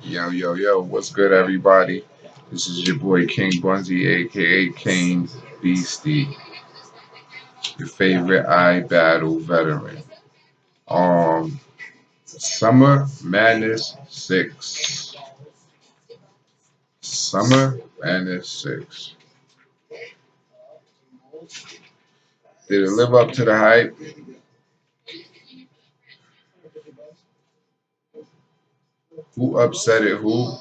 Yo, yo, yo, what's good, everybody? This is your boy King Bunzy, aka King Beastie, your favorite battle veteran. Summer Madness 6. Summer Madness 6. Did it live up to the hype? Who upset it? Who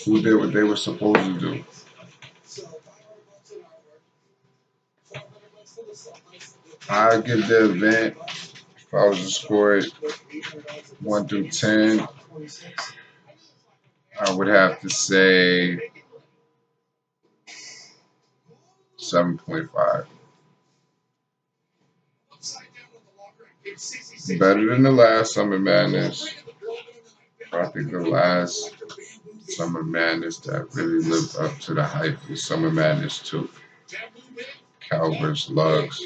did what they were supposed to do? I give the event, if I was to score it 1 through 10, I would have to say 7.5. Better than the last Summer Madness. I think the last Summer Madness that really lived up to the hype was Summer Madness 2. Cal vs. Lugs,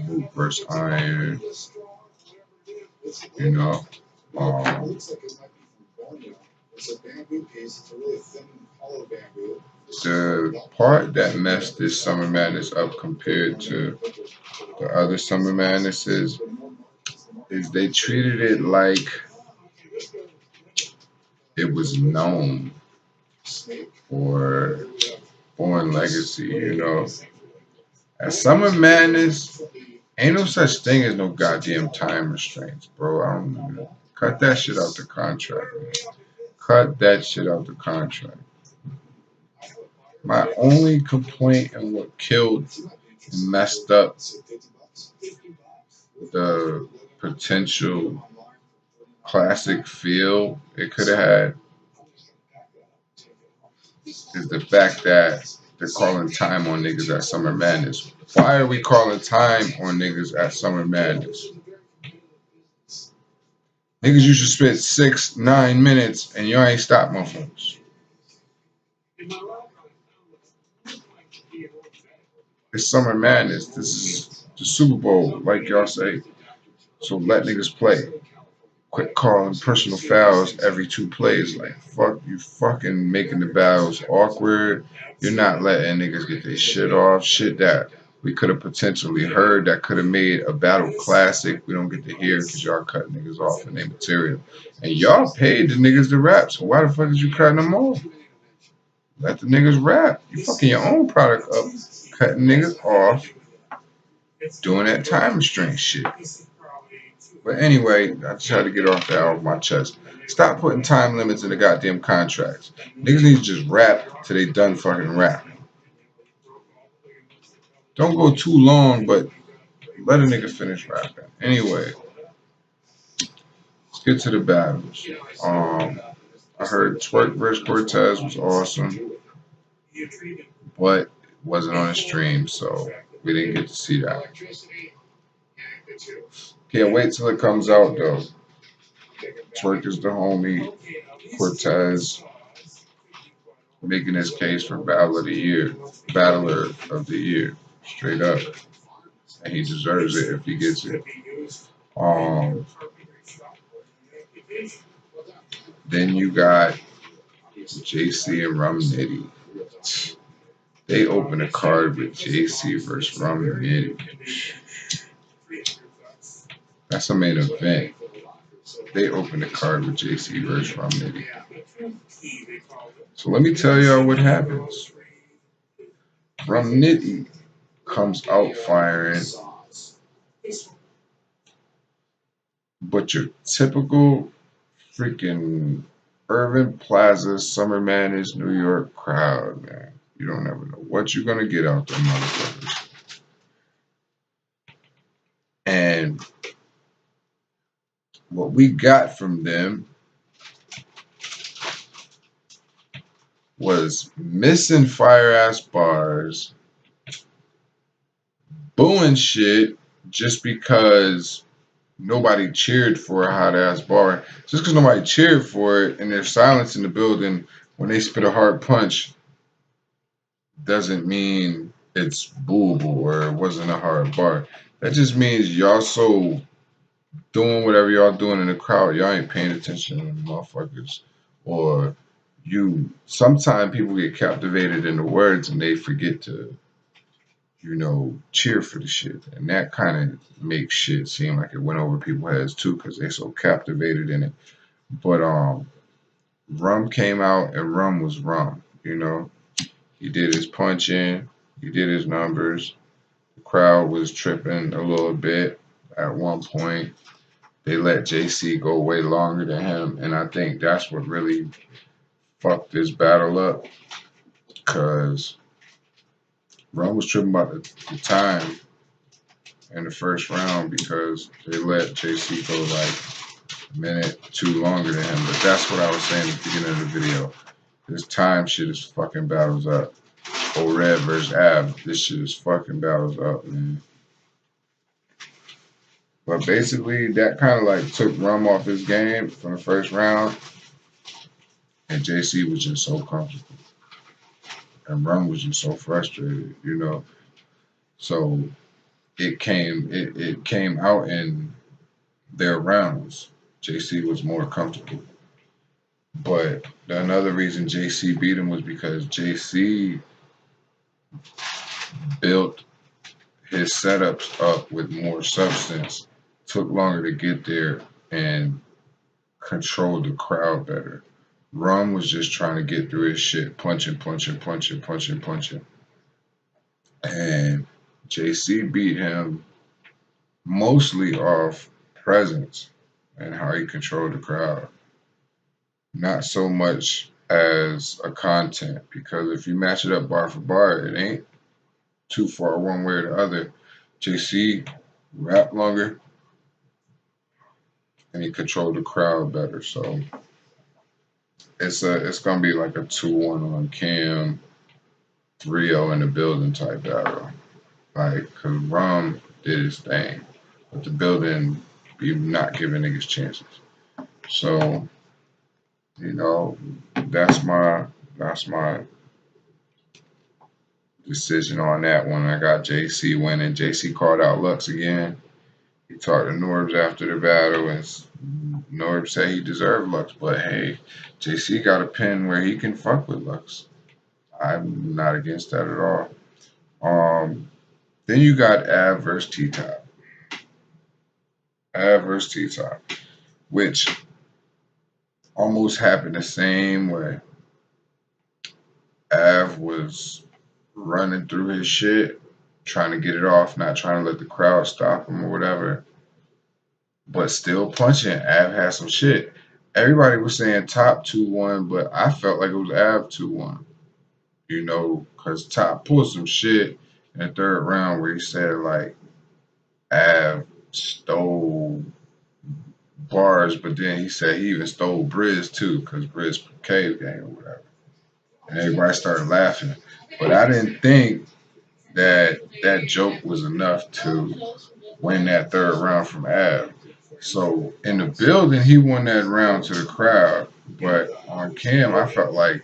Mook vs. Iron, you know. Um, the part that messed this Summer Madness up compared to the other Summer Madnesses is they treated it like it was known for Born Legacy, you know. At Summer Madness, ain't no such thing as no goddamn time restraints, bro. I don't know. Cut that shit out the contract, man. Cut that shit out the contract. My only complaint and what killed and messed up the potential classic feel it could have had is the fact that they're calling time on niggas at Summer Madness. Why are we calling time on niggas at Summer Madness? Niggas, you should spend 6, 9 minutes and y'all ain't stop motherfuckers. It's Summer Madness. This is the Super Bowl, like y'all say. So let niggas play. Quit calling personal fouls every 2 plays. Like, fuck, you fucking making the battles awkward. You're not letting niggas get their shit off. Shit that we could have potentially heard that could have made a battle classic. We don't get to hear because y'all cut niggas off in their material. And y'all paid the niggas to rap, so why the fuck is you cutting them off? Let the niggas rap. You fucking your own product up, cutting niggas off, doing that time restraint shit. But anyway, I just had to get off that off my chest. Stop putting time limits in the goddamn contracts. Niggas need to just rap till they done fucking rapping. Don't go too long, but let a nigga finish rapping. Anyway, let's get to the battles. I heard Twerk vs. Cortez was awesome, but wasn't on the stream, so we didn't get to see that. Can't wait till it comes out though. Twerk is the homie. Cortez making his case for battler of the year, straight up, and he deserves it if he gets it. Um, then you got JC and Rum Nitty. They open a card with JC versus Rum Nitty. That's a main event. They open a card with JC versus Rum Nitty. So let me tell y'all what happens. Rum Nitty comes out firing, but your typical freaking Urban Plaza Summer Madness New York crowd, man. You don't ever know what you're gonna get out there, motherfuckers. And what we got from them was missing fire ass bars, booing shit just because nobody cheered for a hot ass bar. Just because nobody cheered for it and there's silence in the building when they spit a hard punch doesn't mean it's booable or it wasn't a hard bar. That just means y'all so doing whatever y'all doing in the crowd. Y'all ain't paying attention to the motherfuckers. Or you sometimes people get captivated in the words and they forget to, cheer for the shit. And that kind of makes shit seem like it went over people's heads too, because they so captivated in it. But Rum came out and Rum was Rum. He did his punching, he did his numbers. The crowd was tripping a little bit at one point. They let JC go way longer than him, and I think that's what really fucked this battle up, because Ron was tripping about the time in the first round because they let JC go like a minute too longer than him. But that's what I was saying at the beginning of the video. This time shit is fucking battles up. Red versus Av, this shit is fucking battles up, man. But basically, that kind of like took Rum off his game from the first round, and JC was just so comfortable, and Rum was just so frustrated. So it came out in their rounds. JC was more comfortable, but another reason JC beat him was because JC built his setups up with more substance, took longer to get there, and controlled the crowd better. Rum was just trying to get through his shit, punching, punching, punching, punching, punching. And JC beat him mostly off presence and how he controlled the crowd. Not so much as a content, because if you match it up bar for bar, it ain't too far one way or the other. JC rapped longer and he controlled the crowd better. So it's gonna be like a 2-1 on Cam, 3-0 in the building type battle. Like, cause Rum did his thing, but the building be not giving niggas chances. So, you know, that's my decision on that one. I got JC winning. JC called out Lux again. He talked to Norbs after the battle, and Norbs said he deserved Lux, but hey, JC got a pin where he can fuck with Lux. I'm not against that at all. Then you got Av versus T Top. Av versus T Top, which almost happened the same way. Av was running through his shit, trying to get it off, not trying to let the crowd stop him or whatever, but still punching. Av had some shit. Everybody was saying Top 2-1, but I felt like it was Av 2-1, because Top pulled some shit in the third round where he said, like, Av stole bars, but then he said he even stole Briz too, because Briz cave game or whatever. And everybody started laughing. But I didn't think that that joke was enough to win that third round from Av. So in the building, he won that round to the crowd. But on cam, I felt like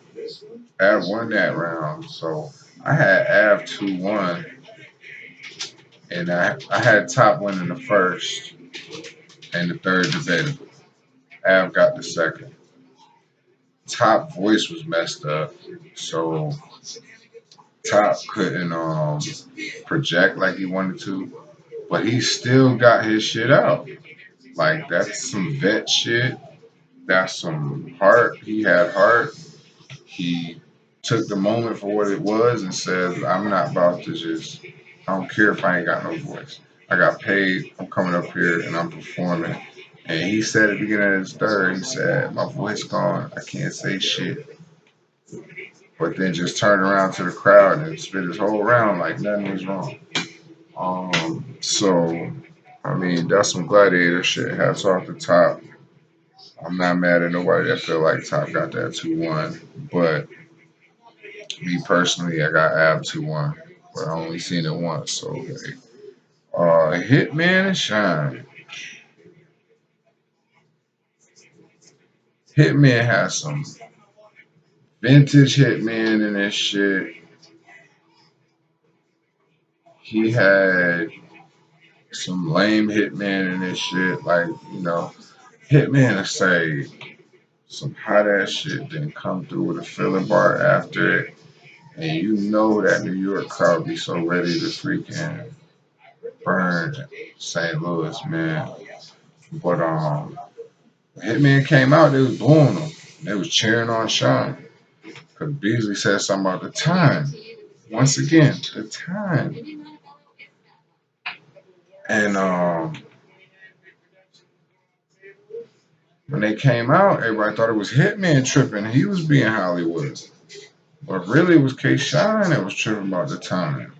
Av won that round. So I had Av 2-1, and I had Top winning the first and the third debatable. Av got the second. Top voice was messed up, so Top couldn't project like he wanted to, but he still got his shit out. Like, that's some vet shit. That's some heart. He had heart. He took the moment for what it was and said, "I'm not about to just. I don't care if I ain't got no voice. I got paid. I'm coming up here and I'm performing." And he said at the beginning of his third, he said, "My voice gone. I can't say shit." But then just turned around to the crowd and spit his whole round like nothing was wrong. So I mean, that's some gladiator shit. Hats off the Top. I'm not mad at nobody that feel like Top got that 2-1. But me personally, I got Ab 2-1. But I only seen it once. So, okay. Hitman and Shine. Hitman has some vintage Hitman in this shit. He had some lame hitman and this shit. Like, hitman to say some hot ass shit, then come through with a filler bar after it. And that New York crowd be so ready to freaking burn St. Louis, man. But Hitman came out, they was booing him. They was cheering on Sean. Because Beasley said something about the time. Once again, the time. And when they came out, everybody thought it was Hitman tripping. He was being Hollywood. But really, it was K. Shine that was tripping about the time.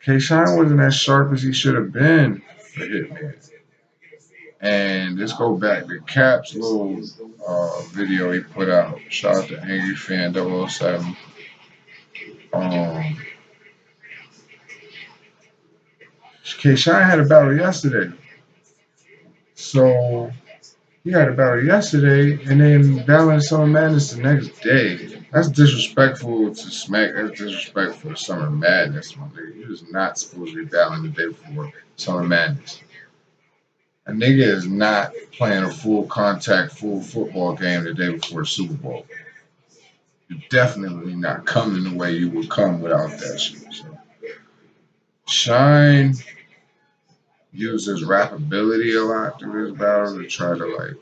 K. Shine wasn't as sharp as he should have been for Hitman. And let's go back to Cap's little video he put out. Shout out to Angry Fan 007. Um, K. Shine had a battle yesterday. So he had a battle yesterday and then battling Summer Madness the next day. That's disrespectful to Smack. That's disrespectful to Summer Madness, my nigga. He was not supposed to be battling the day before Summer Madness. A nigga is not playing a full contact, full football game the day before the Super Bowl. You're definitely not coming the way you would come without that shit. So Shine used his rap ability a lot through this battle to try to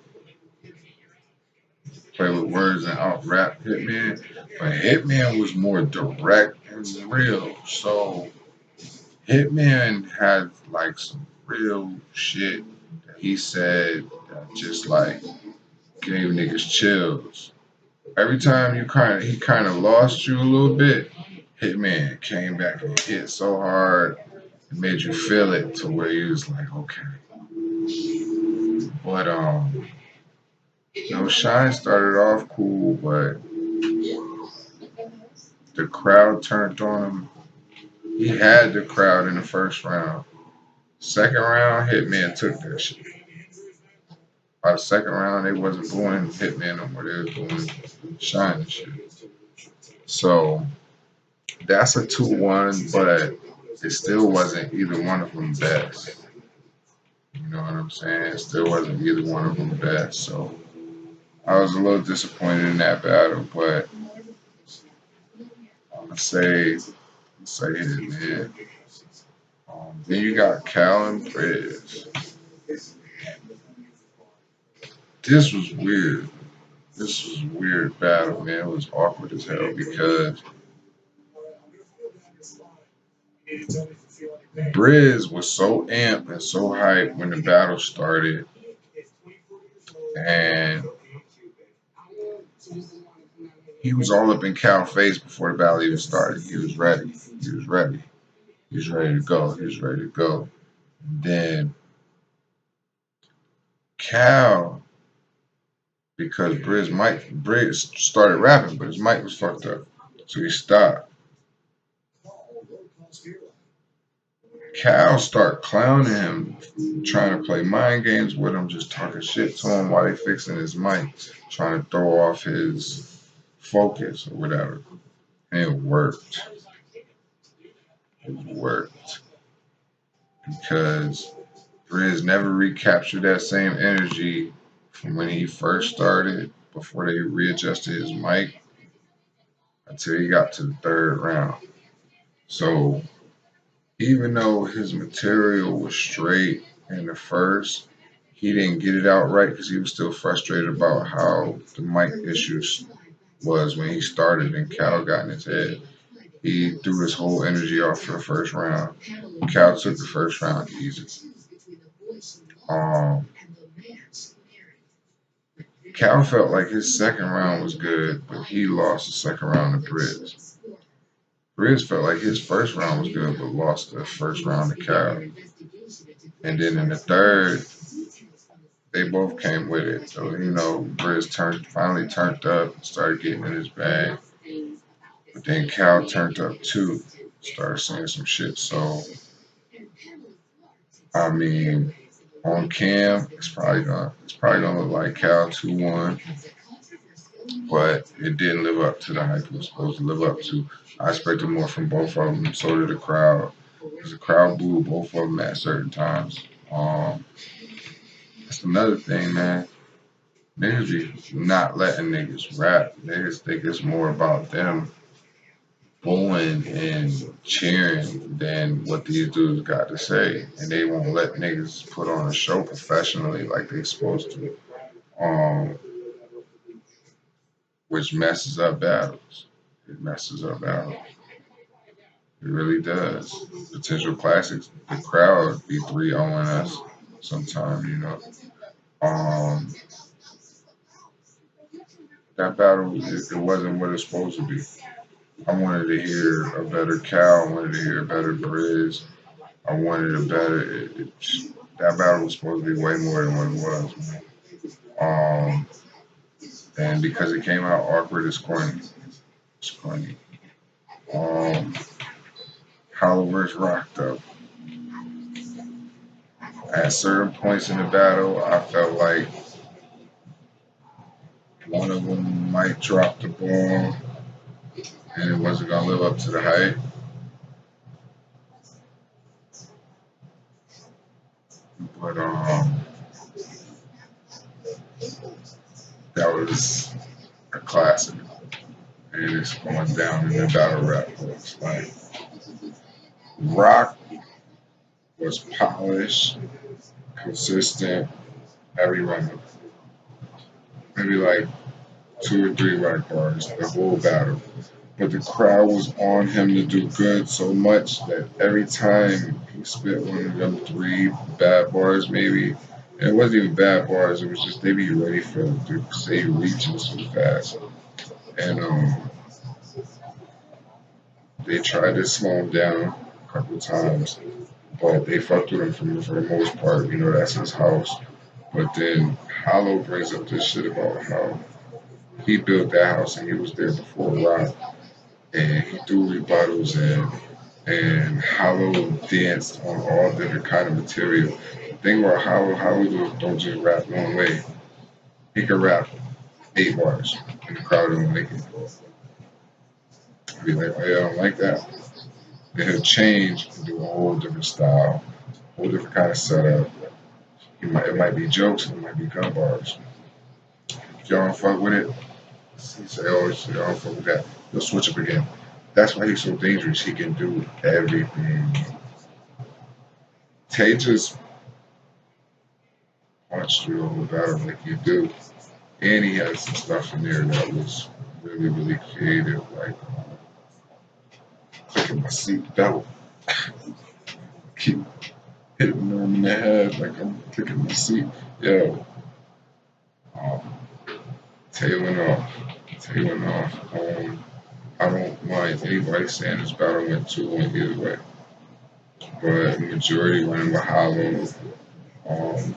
play with words and out rap Hitman. But Hitman was more direct and real. So Hitman had some real shit that he said that just gave niggas chills. Every time he kind of lost you a little bit, Hitman came back and hit so hard, it made you feel it to where you was like, okay. But Shine started off cool, but the crowd turned on him. He had the crowd in the first round. Second round, Hitman took that shit. By the second round, they wasn't booing Hitman no more. They was booing Shine and shit. So that's a 2-1, but it still wasn't either one of them best. You know what I'm saying? It still wasn't either one of them best. So I was a little disappointed in that battle, but I say it, man. Then you got Cal and Briz. This was weird. This was a weird battle, man. It was awkward as hell because Briz was so amped and so hyped when the battle started, and he was all up in Cal's face before the battle even started. He was ready. He was ready. He was ready to go. He was ready to go. And then Cal, because Briz started rapping, but his mic was fucked up. So he stopped. Cal start clowning him, trying to play mind games with him, just talking shit to him while they fixing his mic, trying to throw off his focus or whatever. And it worked. It worked. Because Briz never recaptured that same energy from when he first started, before they readjusted his mic, until he got to the third round. So even though his material was straight in the first, he didn't get it out right because he was still frustrated about how the mic issues was when he started and Cal got in his head. He threw his whole energy off for the first round. Cal took the first round easy. Cal felt like his second round was good, but he lost the second round to Briz. Briz felt like his first round was good, but lost the first round to Cal. And then in the third, they both came with it. So, Briz finally turned up and started getting in his bag. But then Cal turned up too, started saying some shit. So, I mean, on cam, it's probably gonna look like Cal 2-1, but it didn't live up to the hype it was supposed to live up to. I expected more from both of them. So did the crowd. Because the crowd booed both of them at certain times. That's another thing, man. Niggas be not letting niggas rap. Niggas think it's more about them booing and cheering than what these dudes got to say. And they won't let niggas put on a show professionally like they supposed to. Um, which messes up battles. It messes up battles. It really does. Potential classics, the crowd be 3-0 us sometimes, you know. Um, that battle, it wasn't what it's supposed to be. I wanted to hear a better Cal. I wanted to hear a better Briz. I wanted a better. That battle was supposed to be way more than what it was, man. Um, and because it came out awkward, it's corny. It's corny. Um, Hollow versus Rock, though. At certain points in the battle, I felt like one of them might drop the ball and it wasn't gonna live up to the hype. But that was a classic, and it's going down in the battle rap books. Like Rock was polished, consistent, every round, maybe like 2 or 3 rock bars the whole battle. But the crowd was on him to do good so much that every time he spit one of them 3 bad bars, maybe, and it wasn't even bad bars, it was just they be ready for him to say reaching so fast. And they tried to slow him down a couple times, but they fucked with him for the most part. You know, that's his house. But then Hollow brings up this shit about how he built that house and he was there before Rock, and he threw rebuttals in, and Hollow danced on all different kind of material. The thing about Hollow don't just rap one way. He can rap 8 bars, and the crowd don't like it. Be like, oh yeah, I don't like that. Then he'll change and do a whole different style, whole different kind of setup. It might be jokes, it might be gun bars. If y'all don't fuck with it, he say, oh, shit, y'all don't fuck with that. He'll switch up again. That's why he's so dangerous. He can do everything. Tay just punched through the whole battle like you do. And he had some stuff in there that was really, really creative. Like, clicking my seat belt. Keep hitting them in the head like I'm clicking my seat. Yo, um, tailing off. Tailing off. I don't mind anybody saying this battle went 2-1 either way. But majority running with Hollow.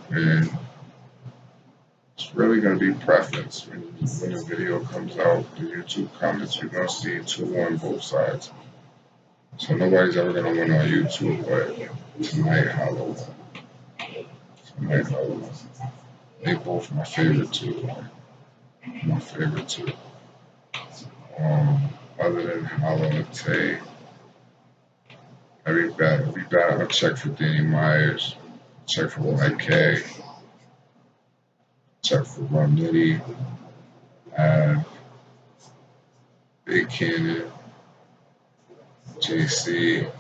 And it's really going to be preference. When the video comes out, the YouTube comments, you're going to see 2-1 both sides. So nobody's ever going to win on YouTube, but tonight Hollow. Tonight Hollow. They both my favorite too. My favorite too. Other than Hollow and Tay, every battle I check for Danny Myers, check for YK, check for Ron Nitty, Big Cannon, JC.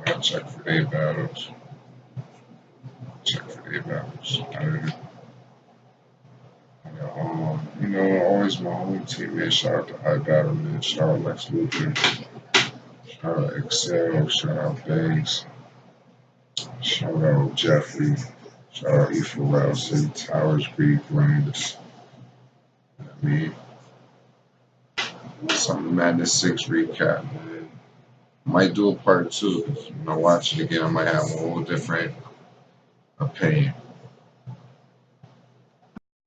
I check for their battles. Check for their battles. You know, always my home team, man. Shout out to iBattle, man. Shout out Lex Luthor. Shout out Excel. Shout out Banks. Shout out Jeffrey. Shout out E4L, City Towers, Greek Rangers. I mean, something Madness 6 recap, man. Might do a part 2. When I watch it again, I might have a whole different opinion.